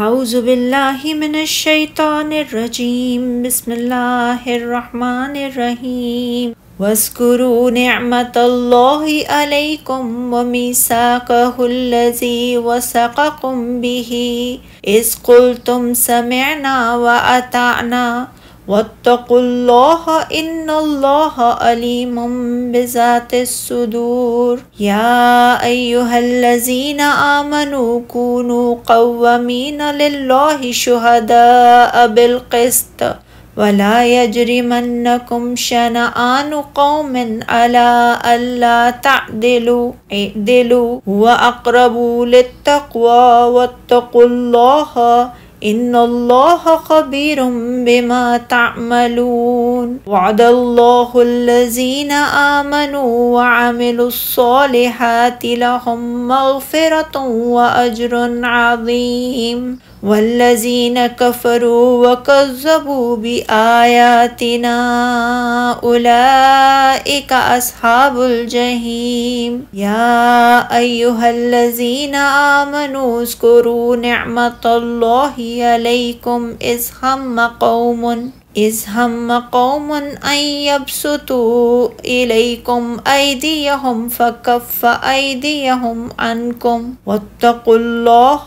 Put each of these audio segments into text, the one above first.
اعوذ باللہ من الشیطان الرجیم بسم اللہ الرحمن الرحیم واذکروا نعمت اللہ علیکم ومیثاقہ الذی وثقکم بہ اذ قلتم سمعنا واطعنا واتقوا اللہ ان اللہ علیم بذات الصدور یا ایہا الذین آمنوا کونوا قوامین للہ شہداء بالقسط ولا یجرمنکم شنآن قوم علی الا تعدلوا اعدلوا هو اقرب للتقوی واتقوا اللہ ان اللہ خبیر بما تعملون وعد اللہ الذین آمنوا وعملوا الصالحات لهم مغفرۃ واجر عظیم والذین کفروا وکذبوا بآیاتنا اولئک اصحاب الجحیم یا ایہا الذین آمنوا اذکروا نعمت اللہ علیکم اذ ہم قوم ان یبسطوا الیکم ایدیہم فکف ایدیہم عنکم واتقوا اللہ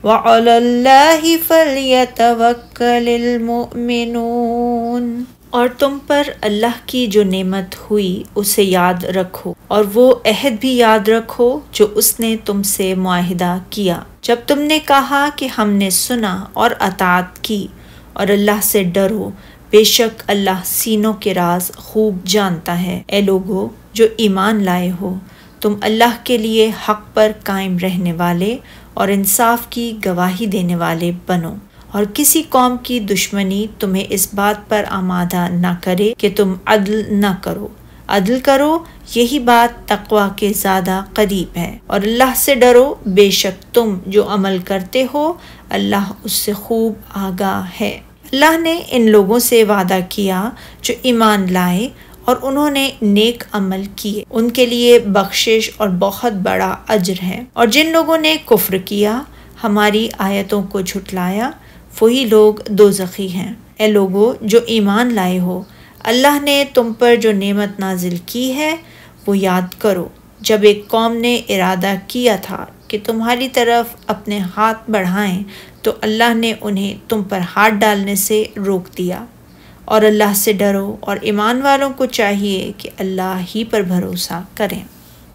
وعلی اللہ فلیتوکل المؤمنون۔ اور تم پر اللہ کی جو نعمت ہوئی اسے یاد رکھو، اور وہ عہد بھی یاد رکھو جو اس نے تم سے معاہدہ کیا جب تم نے کہا کہ ہم نے سنا اور اطاعت کی، اور اللہ سے ڈرو، بے شک اللہ سینوں کے راز خوب جانتا ہے۔ اے لوگو جو ایمان لائے ہو، تم اللہ کے لیے حق پر قائم رہنے والے اور انصاف کی گواہی دینے والے بنو، اور کسی قوم کی دشمنی تمہیں اس بات پر آمادہ نہ کرے کہ تم عدل نہ کرو۔ عدل کرو، یہی بات تقوی کے زیادہ قریب ہے، اور اللہ سے ڈرو، بے شک تم جو عمل کرتے ہو اللہ اس سے خوب آگاہ ہے۔ اللہ نے ان لوگوں سے وعدہ کیا جو ایمان لائے اور انہوں نے نیک عمل کیے، ان کے لیے بخشش اور بہت بڑا اجر ہے، اور جن لوگوں نے کفر کیا، ہماری آیتوں کو جھٹلایا، وہی لوگ دوزخی ہیں۔ اے لوگو جو ایمان لائے ہو، اللہ نے تم پر جو نعمت نازل کی ہے وہ یاد کرو، جب ایک قوم نے ارادہ کیا تھا کہ تمہاری طرف اپنے ہاتھ بڑھائیں تو اللہ نے انہیں تم پر ہاتھ ڈالنے سے روک دیا۔ اور اللہ سے ڈرو، اور ایمان والوں کو چاہیے کہ اللہ ہی پر بھروسہ کریں۔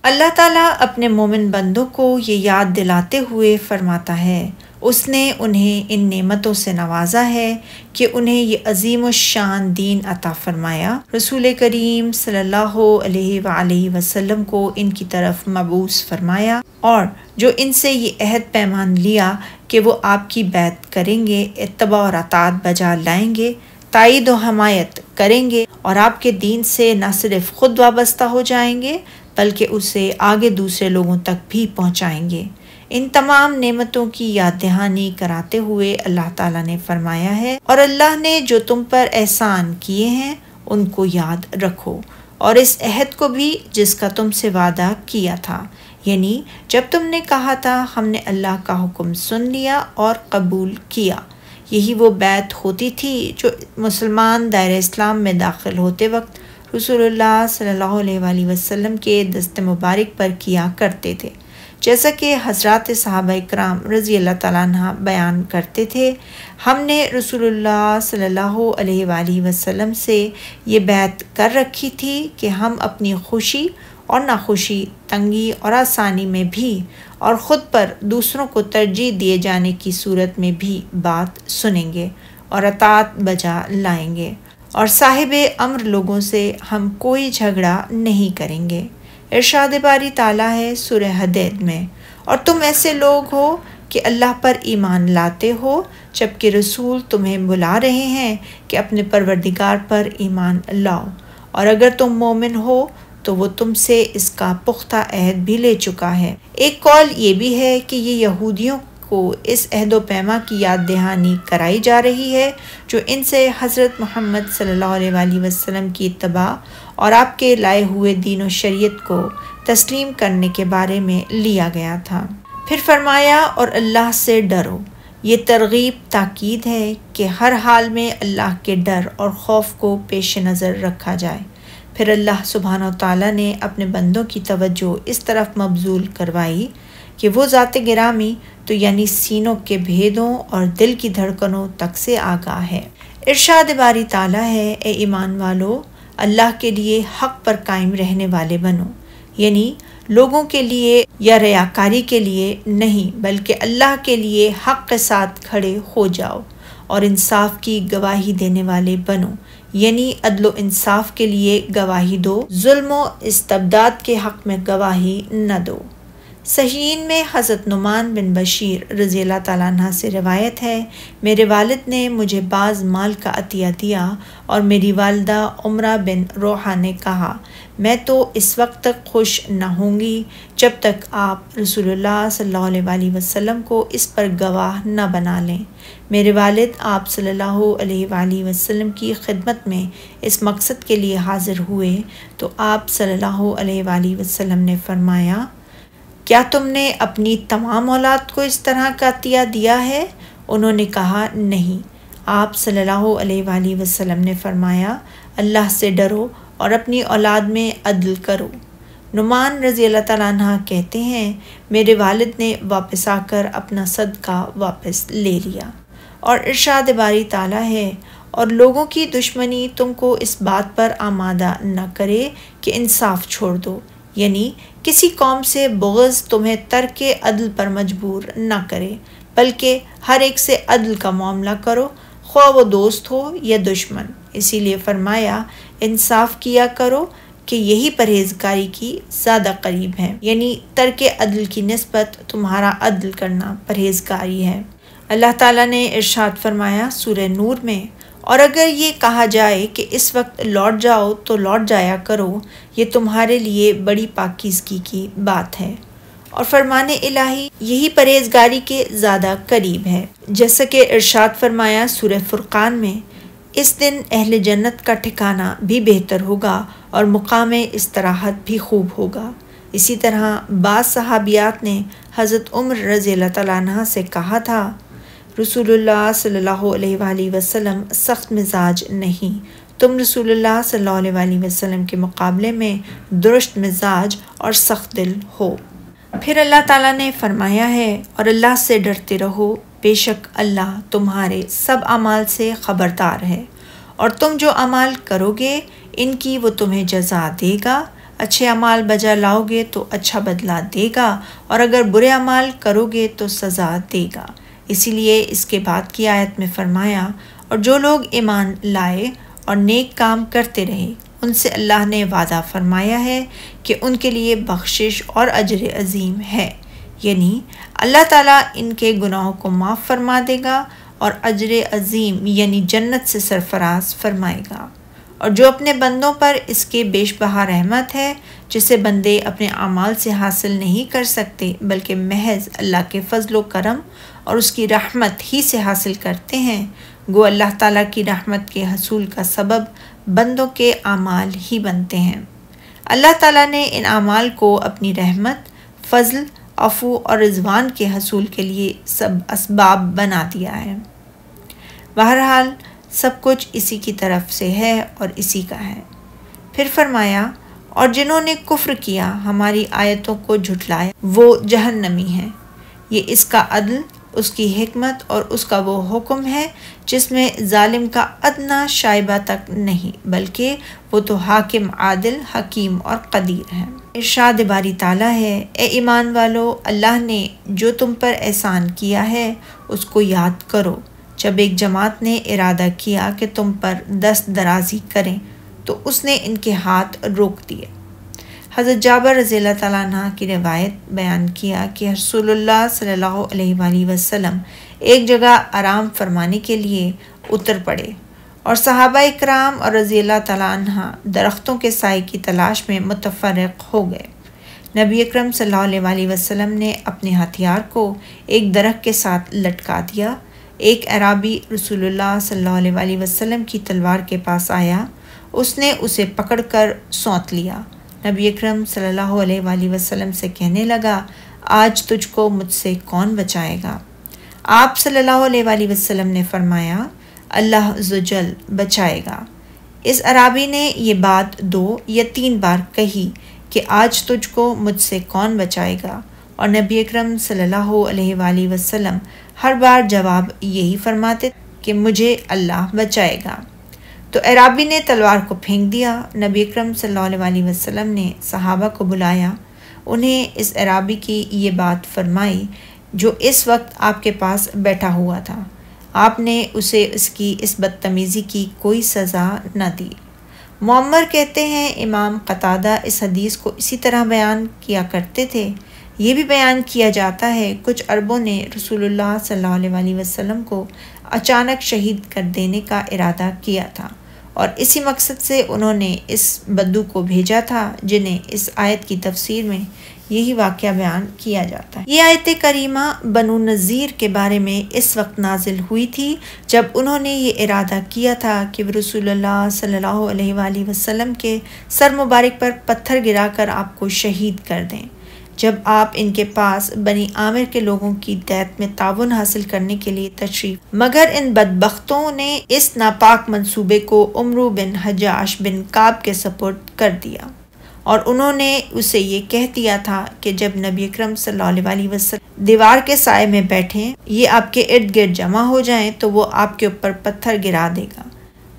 اللہ تعالیٰ اپنے مومن بندوں کو یہ یاد دلاتے ہوئے فرماتا ہے، اس نے انہیں ان نعمتوں سے نوازا ہے کہ انہیں یہ عظیم الشان دین عطا فرمایا، رسول کریم صلی اللہ علیہ وآلہ وسلم کو ان کی طرف مبعوث فرمایا، اور جو ان سے یہ عہد پیمان لیا کہ وہ آپ کی بیعت کریں گے، اتباع اور اطاعت بجا لائیں گے، تائید و حمایت کریں گے، اور آپ کے دین سے نہ صرف خود وابستہ ہو جائیں گے بلکہ اسے آگے دوسرے لوگوں تک بھی پہنچائیں گے۔ ان تمام نعمتوں کی یاد دہانی کراتے ہوئے اللہ تعالیٰ نے فرمایا ہے، اور اللہ نے جو تم پر احسان کیے ہیں ان کو یاد رکھو، اور اس عہد کو بھی جس کا تم سے وعدہ کیا تھا، یعنی جب تم نے کہا تھا ہم نے اللہ کا حکم سن لیا اور قبول کیا۔ یہی وہ بیعت ہوتی تھی جو مسلمان دائرہ اسلام میں داخل ہوتے وقت رسول اللہ صلی اللہ علیہ وآلہ وسلم کے دست مبارک پر کیا کرتے تھے، جیسا کہ حضرات صحابہ کرام رضی اللہ تعالیٰ عنہ بیان کرتے تھے۔ ہم نے رسول اللہ صلی اللہ علیہ وآلہ وسلم سے یہ بیعت کر رکھی تھی کہ ہم اپنی خوشی اور ناخوشی، تنگی اور آسانی میں بھی، اور خود پر دوسروں کو ترجیح دیے جانے کی صورت میں بھی بات سنیں گے اور اطاعت بجا لائیں گے، اور صاحب امر لوگوں سے ہم کوئی جھگڑا نہیں کریں گے۔ ارشاد باری تعالیٰ ہے سورہ حدید میں، اور تم ایسے لوگ ہو کہ اللہ پر ایمان لاتے ہو جبکہ رسول تمہیں بلا رہے ہیں کہ اپنے پروردگار پر ایمان لاؤ، اور اگر تم مومن ہو تو وہ تم سے اس کا پختہ عہد بھی لے چکا ہے۔ ایک قول یہ بھی ہے کہ یہ یہودیوں کو اس عہد و پیما کی یاد دہانی کرائی جا رہی ہے جو ان سے حضرت محمد صلی اللہ علیہ وآلہ وسلم کی اتباع اور آپ کے لائے ہوئے دین و شریعت کو تسلیم کرنے کے بارے میں لیا گیا تھا۔ پھر فرمایا اور اللہ سے ڈرو، یہ ترغیب تاکید ہے کہ ہر حال میں اللہ کے ڈر اور خوف کو پیش نظر رکھا جائے۔ پھر اللہ سبحانہ و تعالیٰ نے اپنے بندوں کی توجہ اس طرف مبذول کروائی کہ وہ ذات گرامی تو یعنی سینوں کے بھیدوں اور دل کی دھڑکنوں تک سے آگاہ ہے۔ ارشاد باری تعالیٰ ہے، اے ایمان والو، اللہ کے لیے حق پر قائم رہنے والے بنو، یعنی لوگوں کے لیے یا ریاکاری کے لیے نہیں بلکہ اللہ کے لیے حق کے ساتھ کھڑے ہو جاؤ اور انصاف کی گواہی دینے والے بنو، یعنی عدل و انصاف کے لیے گواہی دو، ظلم و استبداد کے حق میں گواہی نہ دو۔ صحیحین میں حضرت نعمان بن بشیر رضی اللہ تعالیٰ عنہ سے روایت ہے، میرے والد نے مجھے بعض مال کا عطیہ دیا اور میری والدہ عمرہ بن روحہ نے کہا، میں تو اس وقت تک خوش نہ ہوں گی جب تک آپ رسول اللہ صلی اللہ علیہ وسلم کو اس پر گواہ نہ بنا لیں۔ میرے والد آپ صلی اللہ علیہ وآلہ وسلم کی خدمت میں اس مقصد کے لیے حاضر ہوئے تو آپ صلی اللہ علیہ وآلہ وسلم نے فرمایا، کیا تم نے اپنی تمام اولاد کو اس طرح کا عطیہ دیا ہے؟ انہوں نے کہا نہیں۔ آپ صلی اللہ علیہ وآلہ وسلم نے فرمایا، اللہ سے ڈرو اور اپنی اولاد میں عدل کرو۔ نعمان رضی اللہ تعالیٰ عنہ کہتے ہیں، میرے والد نے واپس آ کر اپنا صدقہ واپس لے لیا۔ اور ارشاد باری تعالیٰ ہے، اور لوگوں کی دشمنی تم کو اس بات پر آمادہ نہ کرے کہ انصاف چھوڑ دو، یعنی کسی قوم سے بغض تمہیں ترک عدل پر مجبور نہ کرے، بلکہ ہر ایک سے عدل کا معاملہ کرو، خواہ وہ دوست ہو یا دشمن۔ اسی لیے فرمایا، انصاف کیا کرو کہ یہی پرہیزگاری کی زیادہ قریب ہے، یعنی ترک عدل کی نسبت تمہارا عدل کرنا پرہیزگاری ہے۔ اللہ تعالیٰ نے ارشاد فرمایا سورہ نور میں، اور اگر یہ کہا جائے کہ اس وقت لوٹ جاؤ تو لوٹ جایا کرو، یہ تمہارے لیے بڑی پاکیزگی کی بات ہے، اور فرمان الہی یہی پرہیزگاری کے زیادہ قریب ہے۔ جیسا کہ ارشاد فرمایا سورہ فرقان میں، اس دن اہل جنت کا ٹھکانہ بھی بہتر ہوگا اور مقام استراحت بھی خوب ہوگا۔ اسی طرح بعض صحابیات نے حضرت عمر رضی اللہ تعالیٰ عنہ سے کہا تھا، رسول اللہ صلی اللہ علیہ وآلہ وسلم سخت مزاج نہیں، تم رسول اللہ صلی اللہ علیہ وآلہ وسلم کے مقابلے میں درست مزاج اور سخت دل ہو۔ پھر اللہ تعالیٰ نے فرمایا ہے، اور اللہ سے ڈرتے رہو، بے شک اللہ تمہارے سب اعمال سے خبردار ہے، اور تم جو اعمال کرو گے ان کی وہ تمہیں جزا دے گا، اچھے اعمال بجا لاؤ گے تو اچھا بدلہ دے گا، اور اگر برے اعمال کرو گے تو سزا دے گا۔ اسی لیے اس کے بعد کی آیت میں فرمایا، اور جو لوگ ایمان لائے اور نیک کام کرتے رہے ان سے اللہ نے وعدہ فرمایا ہے کہ ان کے لیے بخشش اور اجر عظیم ہے، یعنی اللہ تعالیٰ ان کے گناہوں کو معاف فرما دے گا اور اجر عظیم یعنی جنت سے سرفراز فرمائے گا۔ اور جو اپنے بندوں پر اس کے بیش بہا رحمت ہے جسے بندے اپنے اعمال سے حاصل نہیں کر سکتے بلکہ محض اللہ کے فضل و کرم اور اس کی رحمت ہی سے حاصل کرتے ہیں، گو اللہ تعالیٰ کی رحمت کے حصول کا سبب بندوں کے اعمال ہی بنتے ہیں۔ اللہ تعالیٰ نے ان اعمال کو اپنی رحمت، فضل، عفو اور رضوان کے حصول کے لیے سب اسباب بنا دیا ہے۔ بہرحال سب کچھ اسی کی طرف سے ہے اور اسی کا ہے۔ پھر فرمایا، اور جنہوں نے کفر کیا، ہماری آیتوں کو جھٹلایا، وہ جہنمی ہیں۔ یہ اس کا عدل، اس کی حکمت اور اس کا وہ حکم ہے جس میں ظالم کا ادنا شائبہ تک نہیں، بلکہ وہ تو حاکم، عادل، حکیم اور قدیر ہے۔ ارشاد باری تعالیٰ ہے، اے ایمان والو، اللہ نے جو تم پر احسان کیا ہے اس کو یاد کرو۔ جب ایک جماعت نے ارادہ کیا کہ تم پر دست درازی کریں تو اس نے ان کے ہاتھ روک دیے۔ حضرت جابر رضی اللہ تعالیٰ عنہ کی روایت بیان کیا کہ رسول اللہ صلی اللہ علیہ وآلہ وسلم ایک جگہ آرام فرمانے کے لیے اتر پڑے اور صحابہ اکرام اور رضی اللہ تعالیٰ عنہ درختوں کے سائے کی تلاش میں متفرق ہو گئے۔ نبی اکرم صلی اللہ علیہ وآلہ وسلم نے اپنے ہتھیار کو ایک درخت کے ساتھ لٹکا دیا۔ ایک اعرابی رسول اللہ صلی اللہ علیہ وآلہ وسلم کی تلوار کے پاس آیا، اس نے اسے پکڑ کر سونت لیا۔ نبی اکرم صلی اللہ علیہ وآلہ وسلم سے کہنے لگا، آج تجھ کو مجھ سے کون بچائے گا؟ آپ صلی اللہ علیہ وآلہ وسلم نے فرمایا اللہ عز و جل بچائے گا۔ اس عرابی نے یہ بات 2 یا 3 بار کہی کہ آج تجھ کو مجھ سے کون بچائے گا، اور نبی اکرم صلی اللہ علیہ وآلہ وسلم ہر بار جواب یہی فرماتے کہ مجھے اللہ بچائے گا۔ تو عرابی نے تلوار کو پھینک دیا۔ نبی اکرم صلی اللہ علیہ وآلہ وسلم نے صحابہ کو بلایا، انہیں اس عرابی کی یہ بات فرمائی جو اس وقت آپ کے پاس بیٹھا ہوا تھا۔ آپ نے اسے اس کی اس بدتمیزی کی کوئی سزا نہ دی۔ معمر کہتے ہیں امام قتادہ اس حدیث کو اسی طرح بیان کیا کرتے تھے۔ یہ بھی بیان کیا جاتا ہے کچھ عربوں نے رسول اللہ صلی اللہ علیہ وآلہ وسلم کو اچانک شہید کر دینے کا ارادہ کیا تھا، اور اسی مقصد سے انہوں نے اس بدو کو بھیجا تھا جنہیں اس آیت کی تفسیر میں یہی واقعہ بیان کیا جاتا ہے۔ یہ آیت کریمہ بنو نذیر کے بارے میں اس وقت نازل ہوئی تھی جب انہوں نے یہ ارادہ کیا تھا کہ وہ رسول اللہ صلی اللہ علیہ وآلہ وسلم کے سر مبارک پر پتھر گرا کر آپ کو شہید کر دیں، جب آپ ان کے پاس بنی عامر کے لوگوں کی دیت میں تعاون حاصل کرنے کے لیے تشریف، مگر ان بدبختوں نے اس ناپاک منصوبے کو عمرو بن حجاش بن کعب کے سپرد کر دیا، اور انہوں نے اسے یہ کہہ دیا تھا کہ جب نبی اکرم صلی اللہ علیہ وآلہ وسلم دیوار کے سائے میں بیٹھیں، یہ آپ کے ارد گرد جمع ہو جائیں تو وہ آپ کے اوپر پتھر گرا دے گا۔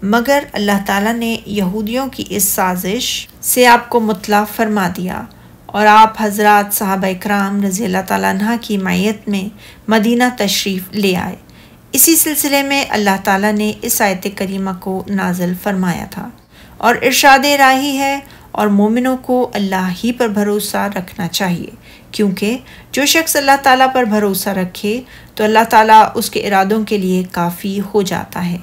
مگر اللہ تعالیٰ نے یہودیوں کی اس سازش سے آپ کو مطلع فرما دیا، اور آپ حضرات صحابہ اکرام رضی اللہ تعالیٰ عنہ کی معیت میں مدینہ تشریف لے آئے۔ اسی سلسلے میں اللہ تعالیٰ نے اس آیت کریمہ کو نازل فرمایا تھا، اور ارشاد الہی ہے اور مومنوں کو اللہ ہی پر بھروسہ رکھنا چاہیے، کیونکہ جو شخص اللہ تعالیٰ پر بھروسہ رکھے تو اللہ تعالیٰ اس کے ارادوں کے لیے کافی ہو جاتا ہے،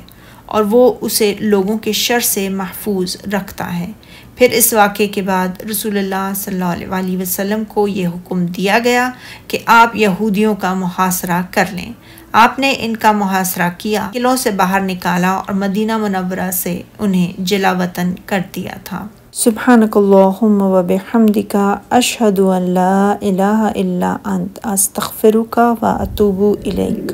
اور وہ اسے لوگوں کے شر سے محفوظ رکھتا ہے۔ پھر اس واقعے کے بعد رسول اللہ صلی اللہ علیہ وسلم کو یہ حکم دیا گیا کہ آپ یہودیوں کا محاصرہ کر لیں۔ آپ نے ان کا محاصرہ کیا، قلعوں سے باہر نکالا اور مدینہ منورہ سے انہیں جلا وطن کر دیا تھا۔ سبحانک اللہم و بحمدک، اشہد ان لا الہ الا انت، استغفرک و اتوب الیک۔